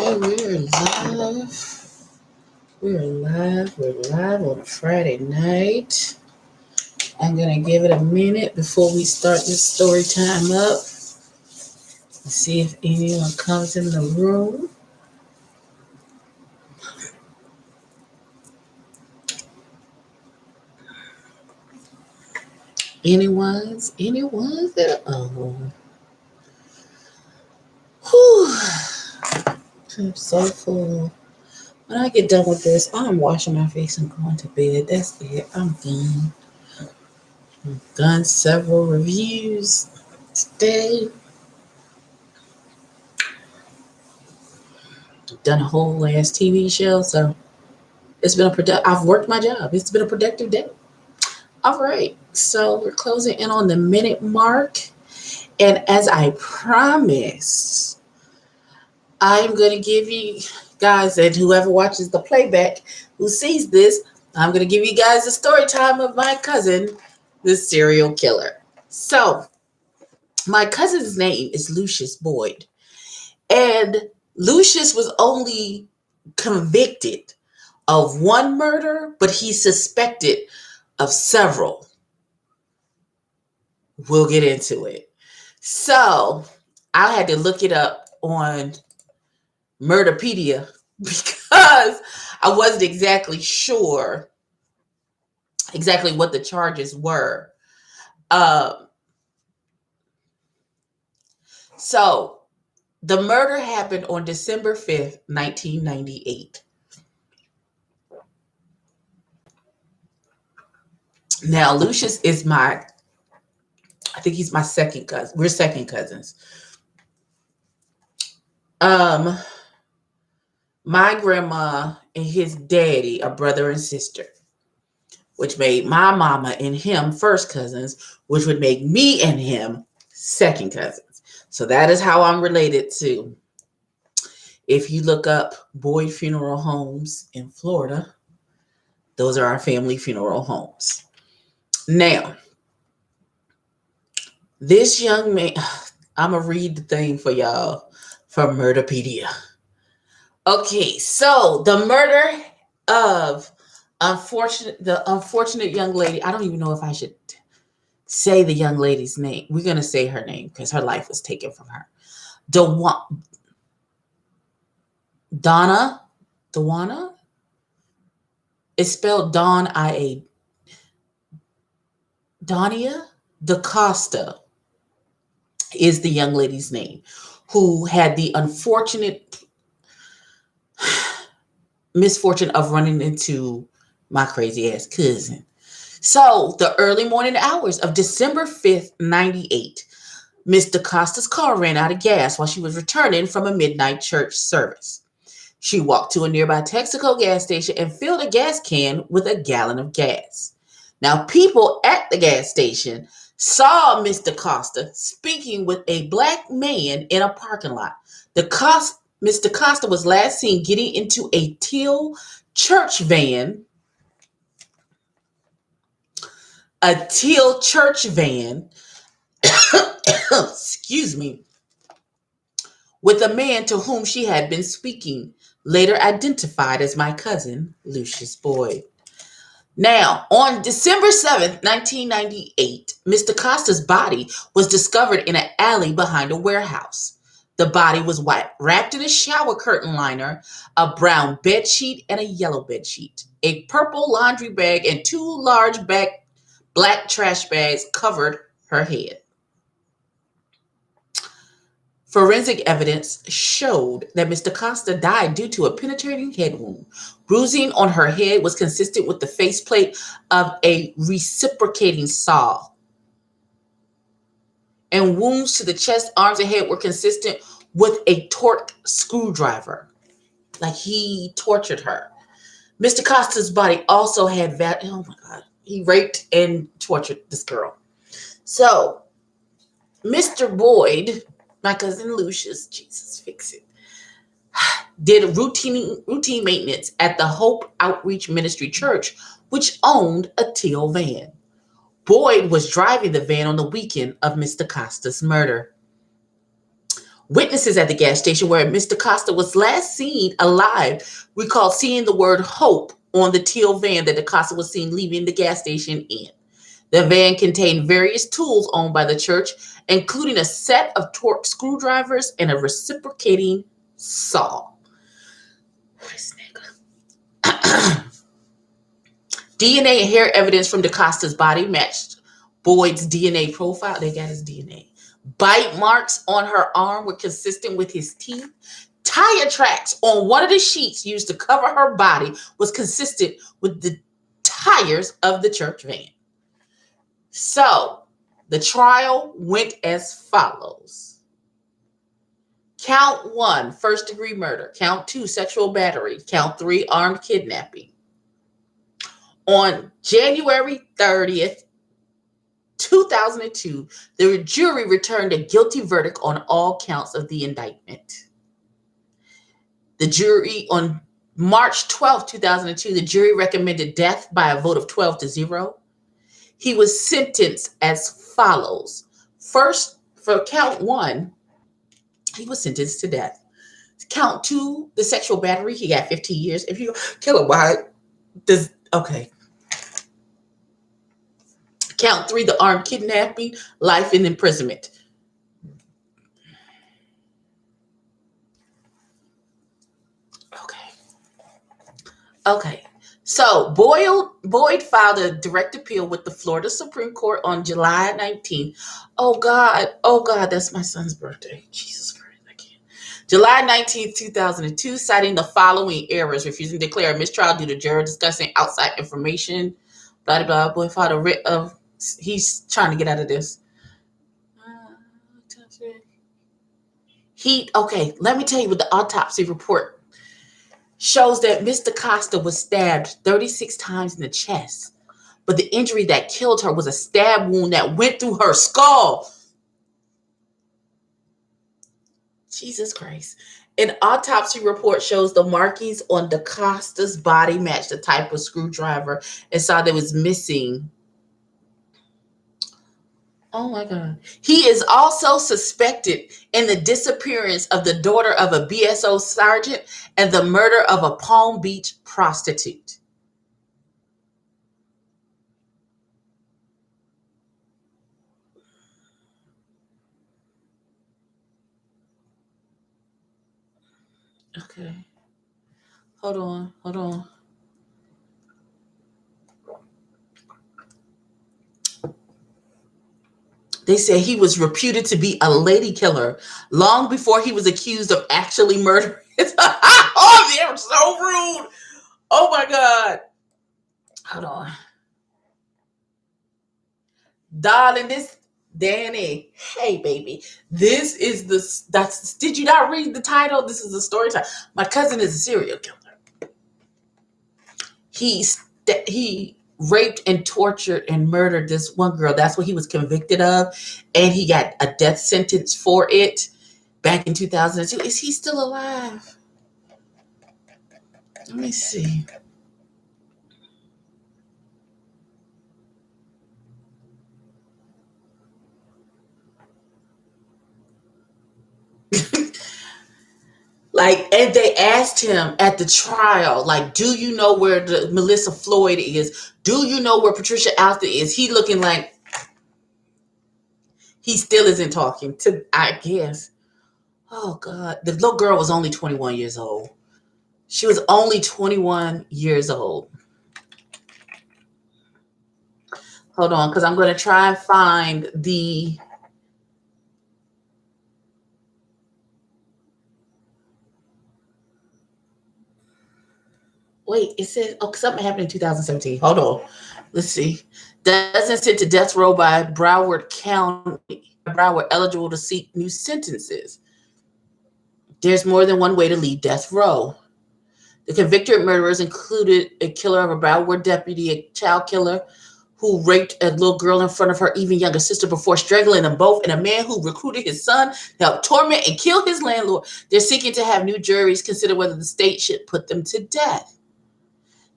Okay, we're live. We're live. We're live on a Friday night. I'm gonna give it a minute before we start this story time up. See if anyone comes in the room. Anyone's at all. Whew. I'm so full. When I get done with this, I'm washing my face and going to bed. That's it. I'm done. I've done several reviews today. Done a whole last TV show, so it's been I've worked my job. It's been a productive day. All right, so we're closing in on the minute mark, and as I promised, I'm going to give you guys, and whoever watches the playback, who sees this, I'm going to give you guys the story time of my cousin, the serial killer. So, my cousin's name is Lucius Boyd, and Lucius was only convicted of one murder, but he's suspected of several. We'll get into it. So I had to look it up on Murderpedia because I wasn't exactly sure exactly what the charges were. So the murder happened on December 5th, 1998. Now, Lucius is I think he's my second cousin. We're second cousins. My grandma and his daddy are brother and sister, which made my mama and him first cousins, which would make me and him second cousins. So that is how I'm related to. If you look up Boyd Funeral Homes in Florida, those are our family funeral homes. Now, this young man, I'm going to read the thing for y'all from Murderpedia. Okay, so the murder of the unfortunate young lady, I don't even know if I should say the young lady's name. We're going to say her name because her life was taken from her. Dawana? It's spelled Dawn, I-A. Dania DaCosta is the young lady's name, who had the unfortunate misfortune of running into my crazy ass cousin. So the early morning hours of December 5th, 98, Miss DaCosta's car ran out of gas while she was returning from a midnight church service. She walked to a nearby Texaco gas station and filled a gas can with a gallon of gas. Now, people at the gas station saw Miss DaCosta speaking with a black man in a parking lot. Miss DaCosta was last seen getting into a teal church van. Excuse me, with a man to whom she had been speaking, later identified as my cousin, Lucius Boyd. Now, on December 7th, 1998, Miss DaCosta's body was discovered in an alley behind a warehouse. The body was wrapped in a shower curtain liner, a brown bed sheet, and a yellow bed sheet. A purple laundry bag and two large black trash bags covered her head. Forensic evidence showed that Miss DaCosta died due to a penetrating head wound. Bruising on her head was consistent with the faceplate of a reciprocating saw. And wounds to the chest, arms, and head were consistent with a torque screwdriver. Like he tortured her. Miss DaCosta's body also had oh my God. He raped and tortured this girl. So, Mr. Boyd, my cousin Lucius, Jesus, fix it, did routine maintenance at the Hope Outreach Ministry Church, which owned a teal van. Boyd was driving the van on the weekend of Miss DaCosta's murder. Witnesses at the gas station where Mr. Costa was last seen alive recalled seeing the word hope on the teal van that DaCosta was seen leaving the gas station in. The van contained various tools owned by the church, including a set of torque screwdrivers and a reciprocating saw. DNA and hair evidence from DaCosta's body matched Boyd's DNA profile. They got his DNA. Bite marks on her arm were consistent with his teeth. Tire tracks on one of the sheets used to cover her body was consistent with the tires of the church van. So the trial went as follows. Count 1, first-degree murder. Count 2, sexual battery. Count 3, armed kidnapping. On January 30th, 2002, the jury returned a guilty verdict on all counts of the indictment. The jury, on March 12, 2002, the jury recommended death by a vote of 12-0. He was sentenced as follows. First, for count 1, he was sentenced to death. Count 2, the sexual battery, he got 15 years. If you kill a why does okay. Count 3, the armed kidnapping, life in imprisonment. Okay. So Boyd filed a direct appeal with the Florida Supreme Court on July 19th. Oh God, that's my son's birthday. Jesus Christ, I can't. July 19th, 2002, citing the following errors: refusing to declare a mistrial due to juror discussing outside information. Blah, blah, blah. Boyd filed a writ of, he's trying to get out of this. Okay, let me tell you what the autopsy report shows that Mr. Costa was stabbed 36 times in the chest, but the injury that killed her was a stab wound that went through her skull. Jesus Christ. An autopsy report shows the markings on DaCosta's body matched the type of screwdriver and saw that it was missing. Oh my God. He is also suspected in the disappearance of the daughter of a BSO sergeant and the murder of a Palm Beach prostitute. Okay. Hold on. They said he was reputed to be a lady killer long before he was accused of actually murdering. Oh, they're so rude. Oh my God. Hold on. Darling, Danny, hey baby, this is did you not read the title? This is the story time. My cousin is a serial killer. He raped and tortured and murdered this one girl. That's what he was convicted of. And he got a death sentence for it back in 2002. Is he still alive? Let me see. And they asked him at the trial, do you know where the Melissa Floyd is? Do you know where Patricia Alston is? He looking like he still isn't talking to, I guess. Oh God. The little girl was only 21 years old. She was only 21 years old. Hold on, because I'm going to try and find the... Wait, it says, something happened in 2017. Hold on. Let's see. Doesn't sent to death row by Broward County. Broward eligible to seek new sentences. There's more than one way to leave death row. The convicted murderers included a killer of a Broward deputy, a child killer who raped a little girl in front of her even younger sister before strangling them both, and a man who recruited his son to help torment and kill his landlord. They're seeking to have new juries consider whether the state should put them to death.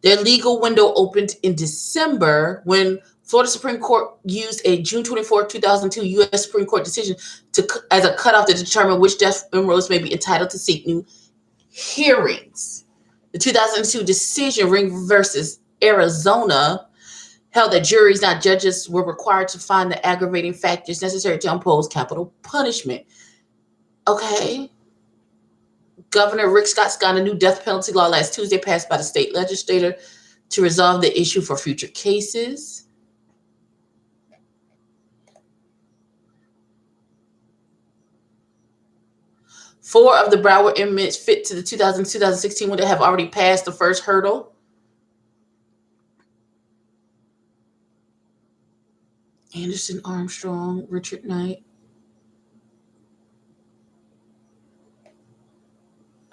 Their legal window opened in December when Florida Supreme Court used a June 24, 2002 U.S. Supreme Court decision as a cutoff to determine which death rows may be entitled to seek new hearings. The 2002 decision, Ring versus Arizona, held that juries, not judges, were required to find the aggravating factors necessary to impose capital punishment. Okay. Governor Rick Scott signed a new death penalty law last Tuesday, passed by the state legislature to resolve the issue for future cases. Four of the Broward inmates fit to the 2016 window have already passed the first hurdle. Anderson Armstrong, Richard Knight.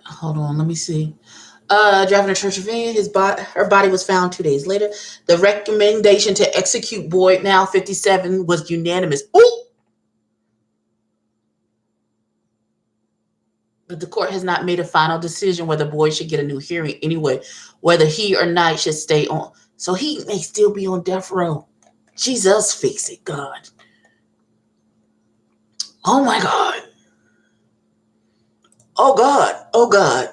Hold on, let me see. Driving a church van, her body was found 2 days later. The recommendation to execute Boyd, now 57, was unanimous. Ooh! But the court has not made a final decision whether Boyd should get a new hearing anyway, whether he or Knight should stay on. So he may still be on death row. Jesus, fix it, God. Oh my God. Oh God. Oh God.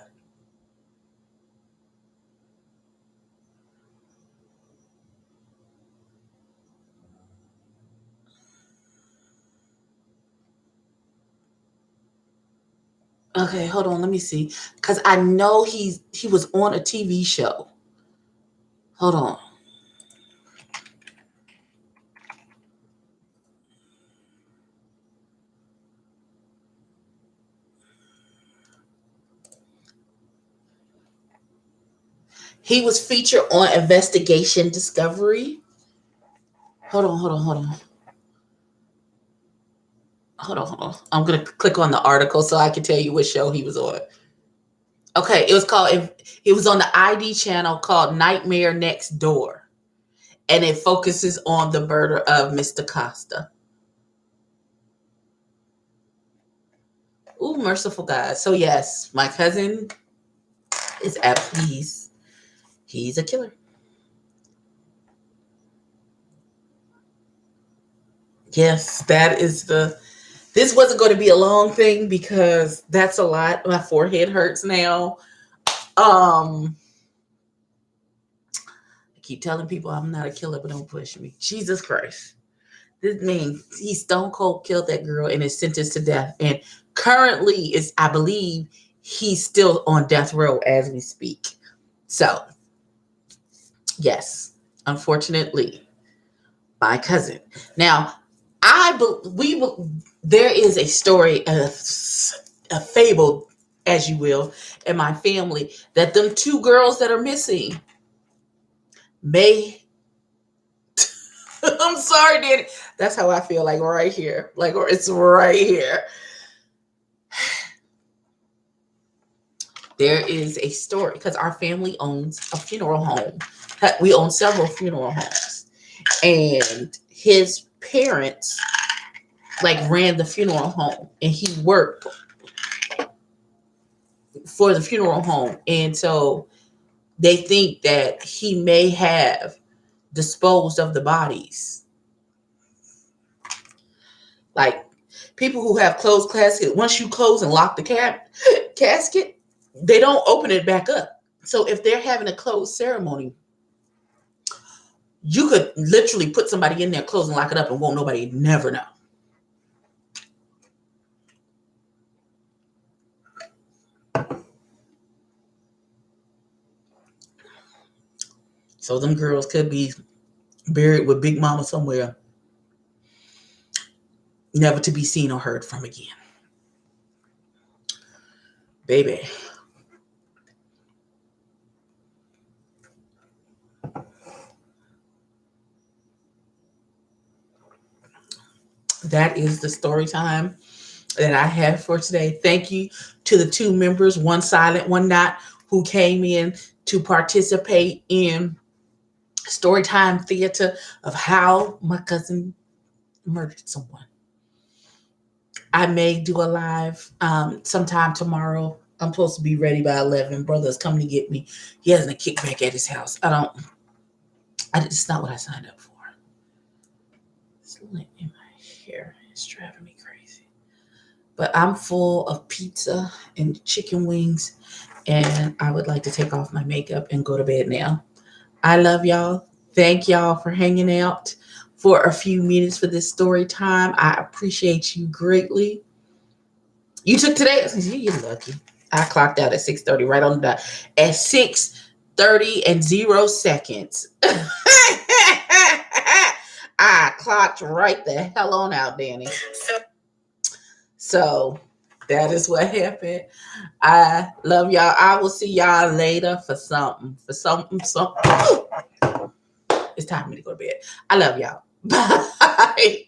Okay, hold on. Let me see. Because I know he was on a TV show. Hold on. He was featured on Investigation Discovery. Hold on. I'm going to click on the article so I can tell you what show he was on. Okay, he was on the ID channel called Nightmare Next Door. And it focuses on the murder of Mr. Costa. Ooh, merciful God. So yes, my cousin is he's a killer. Yes, this wasn't going to be a long thing because that's a lot. My forehead hurts now. I keep telling people I'm not a killer, but don't push me. Jesus Christ. This man, he stone cold killed that girl and is sentenced to death. And currently I believe he's still on death row as we speak. So, yes, unfortunately, my cousin. Now, there is a story, a fable, as you will, in my family that them two girls that are missing may. I'm sorry, Daddy. That's how I feel, like right here. Like it's right here. There is a story because our family owns a funeral home. We own several funeral homes. And his parents ran the funeral home and he worked for the funeral home. And so they think that he may have disposed of the bodies. Like people who have closed casket, once you close and lock the casket, they don't open it back up. So if they're having a closed ceremony, you could literally put somebody in there, close and lock it up, and won't nobody never know. So them girls could be buried with Big Mama somewhere, never to be seen or heard from again. Baby. That is the story time that I have for today. Thank you to the two members, one silent, one not, who came in to participate in Storytime Theater of how my cousin murdered someone. I may do a live sometime tomorrow. I'm supposed to be ready by 11. Brother's coming to get me. He has a kickback at his house. It's not what I signed up for. coolant in my hair. It's driving me crazy. But I'm full of pizza and chicken wings, and I would like to take off my makeup and go to bed now. I love y'all. Thank y'all for hanging out for a few minutes for this story time. I appreciate you greatly. You took today. You're lucky. I clocked out at 6:30, right on the dot. At 6:30 and 0 seconds. I clocked right the hell on out, Danny. So that is what happened. I love y'all. I will see y'all later for something. It's time for me to go to bed. I love y'all. Bye.